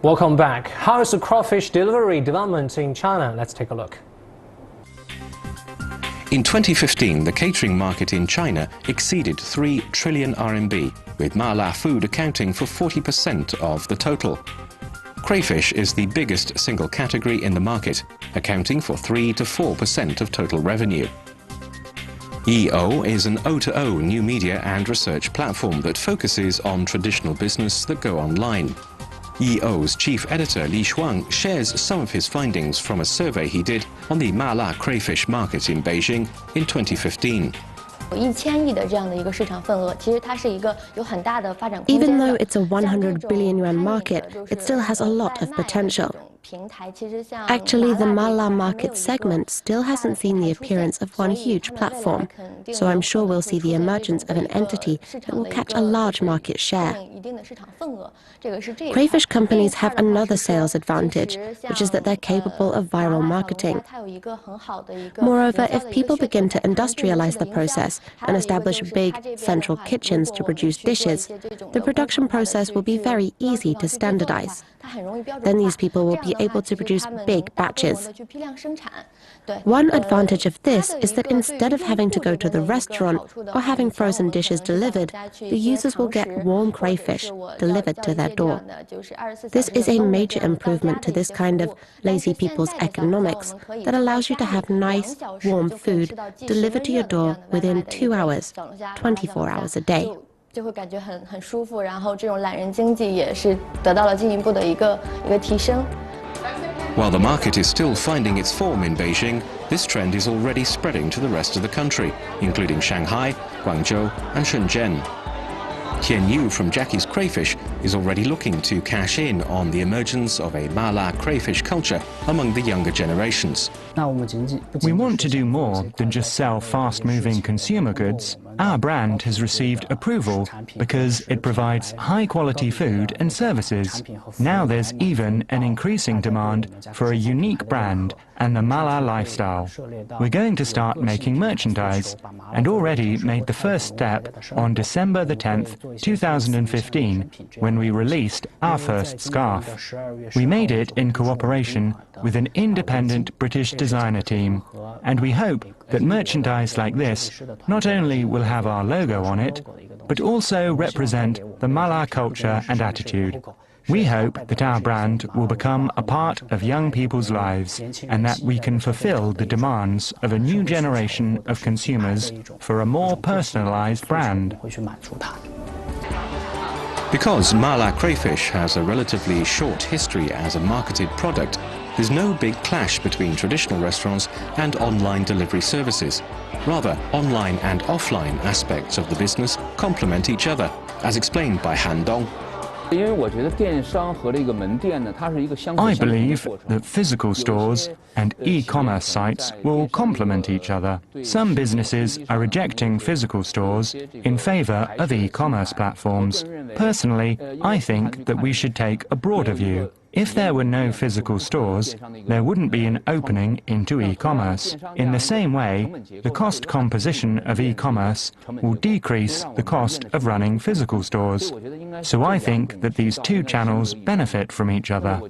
Welcome back. How is the crawfish delivery development in China? Let's take a look. In 2015, the catering market in China exceeded 3 trillion RMB, with mala food accounting for 40% of the total. Crayfish is the biggest single category in the market, accounting for 3 to 4% of total revenue. EO is an O2O new media and research platform that focuses on traditional business that go online. EO's chief editor Li Shuang shares some of his findings from a survey he did on the mala crayfish market in Beijing in 2015. Even though it's a 100 billion yuan market, it still has a lot of potential. Actually, the mala market segment still hasn't seen the appearance of one huge platform, so I'm sure we'll see the emergence of an entity that will catch a large market share. Crayfish companies have another sales advantage, which is that they're capable of viral marketing. Moreover, if people begin to industrialize the process and establish big, central kitchens to produce dishes, the production process will be very easy to standardize. Then these people will be able to produce big batches. One advantage of this is that instead of having to go to the restaurant or having frozen dishes delivered, the users will get warm crayfish delivered to their door. This is a major improvement to this kind of lazy people's economics that allows you to have nice, warm food delivered to your door within 2 hours, 24 hours a day. While the market is still finding its form in Beijing, this trend is already spreading to the rest of the country, including Shanghai, Guangzhou and Shenzhen. TIAN from Jacky's Crayfish is already looking to cash in on the emergence of a mala crayfish culture among the younger generations. We want to do more than just sell fast-moving consumer goods. Our brand has received approval because it provides high-quality food and services. Now there's even an increasing demand for a unique brand and the mala lifestyle. We're going to start making merchandise and already made the first step on December the 10th, 2015, when we released our first scarf. We made it in cooperation with an independent British designer team, and we hope that merchandise like this not only will have our logo on it, but also represent the mala culture and attitude. We hope that our brand will become a part of young people's lives and that we can fulfill the demands of a new generation of consumers for a more personalized brand. Because mala crayfish has a relatively short history as a marketed product, there's no big clash between traditional restaurants and online delivery services. Rather, online and offline aspects of the business complement each other, as explained by Han Dong. I believe that physical stores and e-commerce sites will complement each other. Some businesses are rejecting physical stores in favor of e-commerce platforms. Personally, I think that we should take a broader view. If there were no physical stores, there wouldn't be an opening into e-commerce. In the same way, the cost composition of e-commerce will decrease the cost of running physical stores. So I think that these two channels benefit from each other.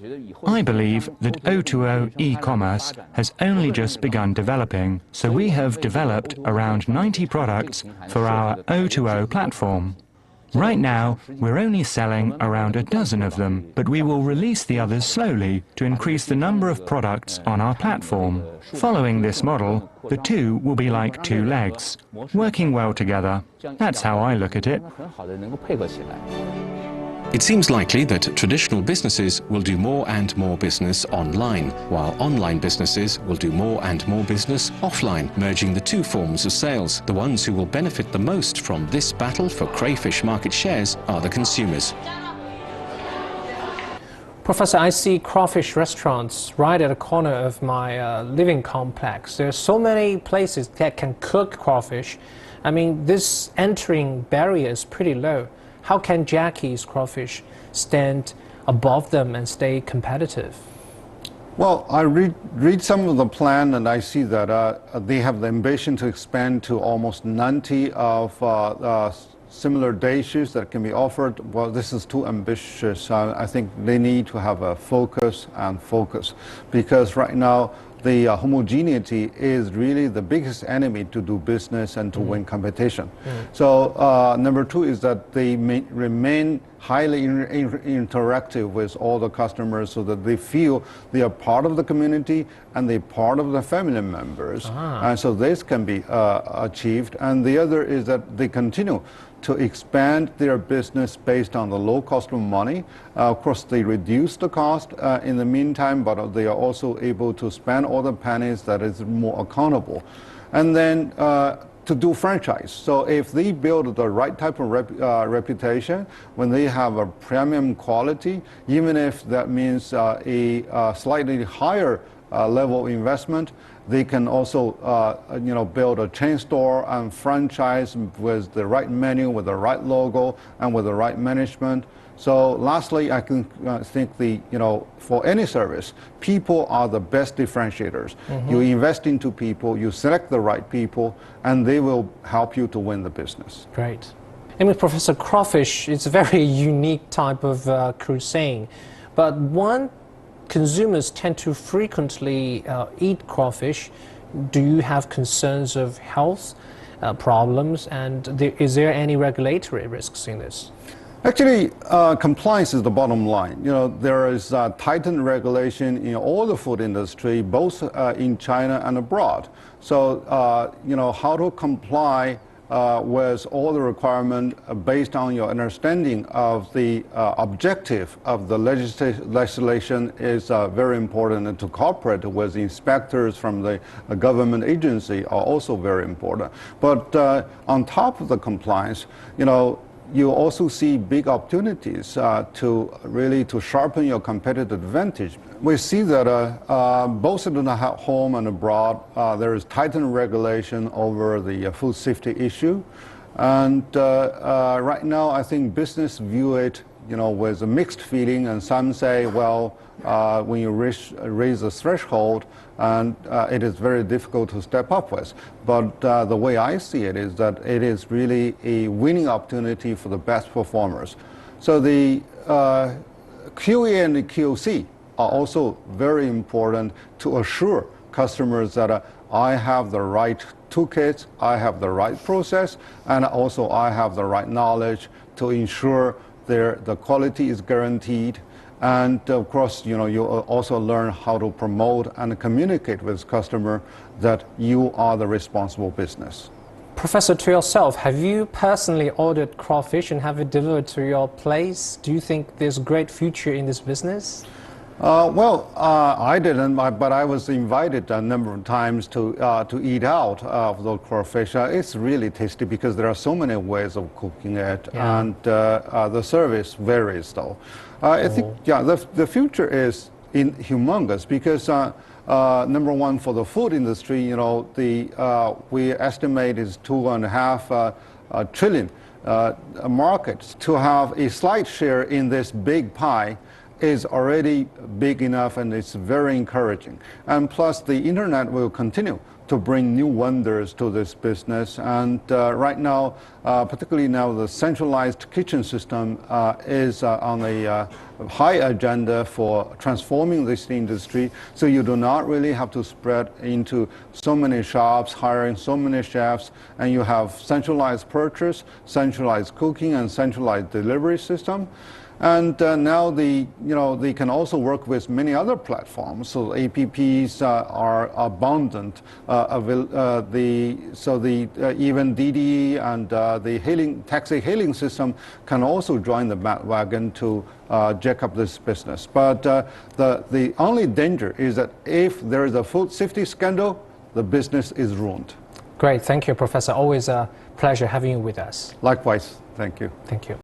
I believe that O2O e-commerce has only just begun developing, so we have developed around 90 products for our O2O platform. Right now, we're only selling around a dozen of them, but we will release the others slowly to increase the number of products on our platform. Following this model, the two will be like two legs, working well together. That's how I look at it. It seems likely that traditional businesses will do more and more business online, while online businesses will do more and more business offline, merging the two forms of sales. The ones who will benefit the most from this battle for crayfish market shares are the consumers. Professor, I see crawfish restaurants right at the corner of my living complex. There are so many places that can cook crawfish. I mean, this entering barrier is pretty low. How can Jacky's crawfish stand above them and stay competitive? Well, I read some of the plan and I see that they have the ambition to expand to almost 90 of similar dishes that can be offered, well, this is too ambitious. I think they need to have a focus, because right now the homogeneity is really the biggest enemy to do business and to win competition. So number two is that they remain highly interactive with all the customers, so that they feel they are part of the community and they're part of the family members. And so this can be achieved. And the other is that they continue to expand their business based on the low cost of money. Of course, they reduce the cost in the meantime, but they are also able to spend all the pennies that is more accountable. And then to do franchise. So if they build the right type of reputation, when they have a premium quality, even if that means a slightly higher level investment, they can also build a chain store and franchise with the right menu, with the right logo, and with the right management. So lastly, I can think for any service, people are the best differentiators. You invest into people, you select the right people, and they will help you to win the business. Great. I mean, Professor, crawfish is a very unique type of cuisine, but consumers tend to frequently eat crawfish. Do you have concerns of health problems, and is there any regulatory risks in this? Actually, compliance is the bottom line. There is tightened regulation in all the food industry, both in China and abroad. So, how to comply with all the requirements based on your understanding of the objective of the legislation is very important, and to cooperate with inspectors from the government agency are also very important. But on top of the compliance, you also see big opportunities to sharpen your competitive advantage. We see that both in the home and abroad, there is tightened regulation over the food safety issue. And right now, I think business view it with a mixed feeling, and some say, well, when you raise the threshold, and it is very difficult to step up with. But the way I see it is that it is really a winning opportunity for the best performers. So the QA and the QC are also very important to assure customers that I have the right toolkits, I have the right process, and also I have the right knowledge to ensure the quality is guaranteed. And of course, you also learn how to promote and communicate with customer that you are the responsible business. Professor, to yourself, have you personally ordered crawfish and have it delivered to your place? Do you think there's a great future in this business? I didn't, but I was invited a number of times to eat out of the crawfish. It's really tasty because there are so many ways of cooking it, and the service varies though. I think, the future is humongous because number one, for the food industry, we estimate is 2.5 trillion markets. To have a slight share in this big pie is already big enough, and it's very encouraging. And plus, the internet will continue to bring new wonders to this business. And right now, particularly now, the centralized kitchen system is on the high agenda for transforming this industry. So you do not really have to spread into so many shops, hiring so many chefs, and you have centralized purchase, centralized cooking, and centralized delivery system. And now they can also work with many other platforms. So APPs are abundant. Even DD and the taxi hailing system can also join the bandwagon to jack up this business. But the only danger is that if there is a food safety scandal, the business is ruined. Great, thank you, Professor. Always a pleasure having you with us. Likewise, thank you. Thank you.